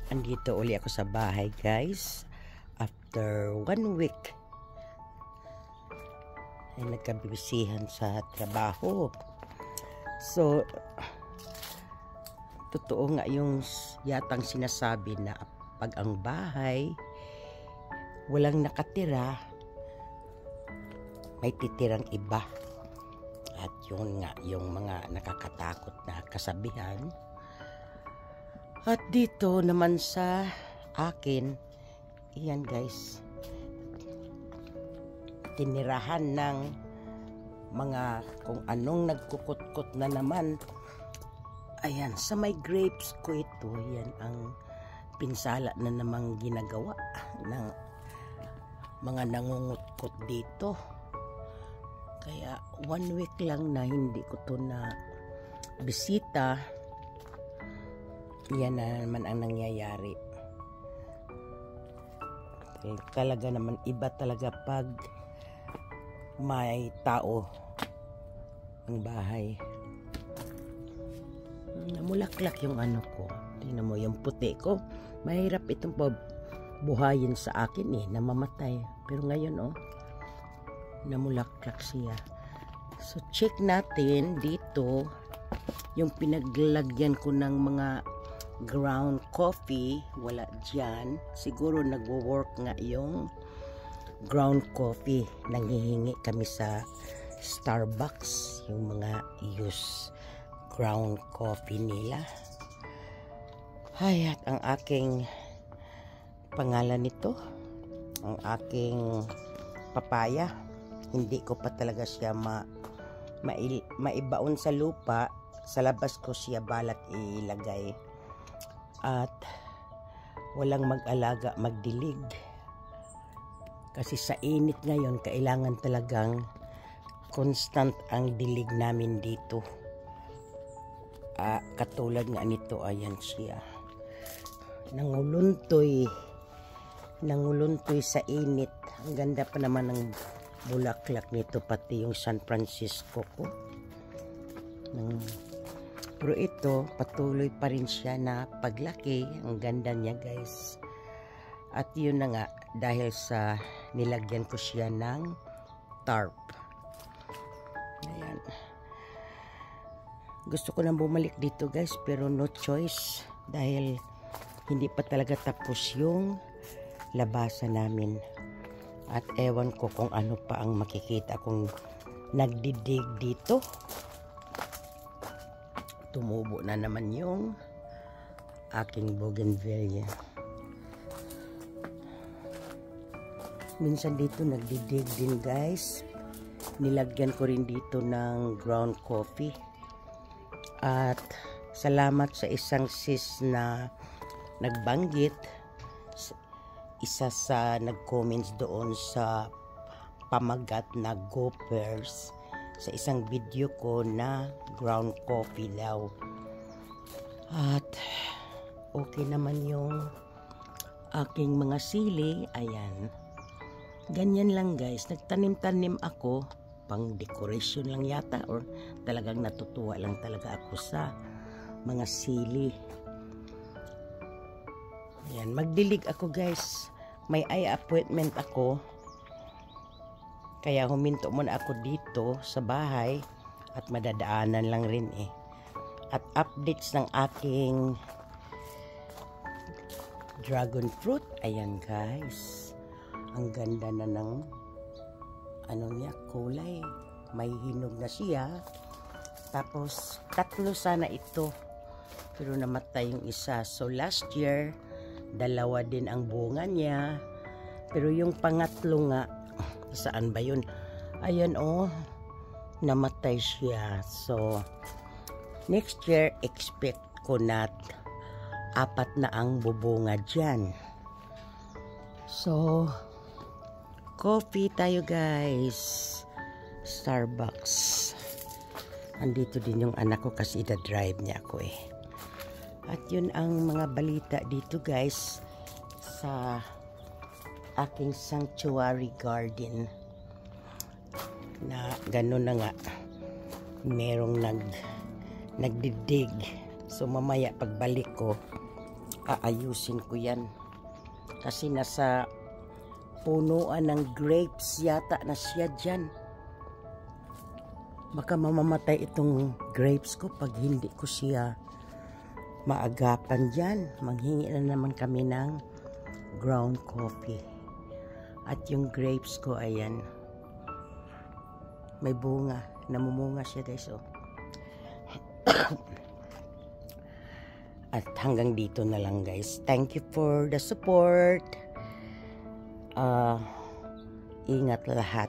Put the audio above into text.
Andito uli ako sa bahay, guys. After 1 week ay nagkabisihan sa trabaho. So, totoo nga yung yatang sinasabi na pag ang bahay walang nakatira, may titirang iba. At yun nga, yung mga nakakatakot na kasabihan. At dito naman sa akin, iyan guys, tinirahan ng mga kung anong nagkukutkot na naman. Ayan, sa may grapes ko ito, yan ang pinsala na namang ginagawa ng mga nangungutkot dito. Kaya 1 week lang na hindi ko to na bisita. Yan na naman ang nangyayari. Talaga naman iba talaga pag may tao ang bahay. Namulaklak yung ano ko. Tingnan mo yung puti ko. Mahirap itong buhayin sa akin namamatay. Pero ngayon namulaklak siya. So check natin dito yung pinaglagyan ko ng mga ground coffee. Wala dyan. Siguro nagwo-work nga yung ground coffee. Nanghihingi kami sa Starbucks yung mga use ground coffee nila. Ay, at ang aking pangalan nito, ang aking papaya, hindi ko pa talaga siya maibaon sa lupa. Sa labas ko siya balat ilagay. At walang mag-alaga, magdilig. Kasi sa init ngayon, kailangan talagang constant ang dilig namin dito. Katulad nga nito, ayan siya. Nanguluntoy sa init. Ang ganda pa naman ng bulaklak nito, pati yung San Francisco ko. Pero ito, patuloy pa rin siya na paglaki. Ang ganda niya, guys. At yun na nga, dahil sa nilagyan ko siya ng tarp. Ayan. Gusto ko nang bumalik dito, guys, pero no choice. Dahil hindi pa talaga tapos yung labasan namin. At ewan ko kung ano pa ang makikita kung nagdidig dito. Tumubo na naman yung aking bougainvillea. Minsan dito nagdidig din, guys. Nilagyan ko rin dito ng ground coffee. At salamat sa isang sis na nagbanggit. Isa sa nag-comments doon sa pamagat na gophers sa isang video ko na ground coffee daw. At okay naman yung aking mga sili. Ayan. Ganyan lang, guys. Nagtanim-tanim ako. Pang decoration lang yata. Or talagang natutuwa lang talaga ako sa mga sili. Ayan. Magdilig ako, guys. May eye appointment ako. Kaya huminto muna ako dito sa bahay at madadaanan lang rin At updates ng aking dragon fruit. Ayan, guys. Ang ganda na ng niya, kulay. May hinog na siya. Tapos 3 sana ito. Pero namatay yung isa. So last year, 2 din ang bunga niya. Pero yung pangatlo nga, saan ba yun? Ayan namatay siya. So next year expect ko na 4 na ang bubunga dyan. So coffee tayo, guys. Starbucks. Andito din yung anak ko kasi ida-drive niya ako At yun ang mga balita dito, guys, sa aking sanctuary garden. Na gano'n na nga, merong nagdidig. So mamaya pagbalik ko, Aayusin ko yan. Kasi nasa punuan ng grapes yata na siya dyan. Baka mamamatay itong grapes ko pag hindi ko siya maagapan dyan. Manghingi na naman kami ng ground coffee. At yung grapes ko, ayan. May bunga. Namumunga siya guys, oh. At hanggang dito na lang guys. Thank you for the support. Ingat lahat.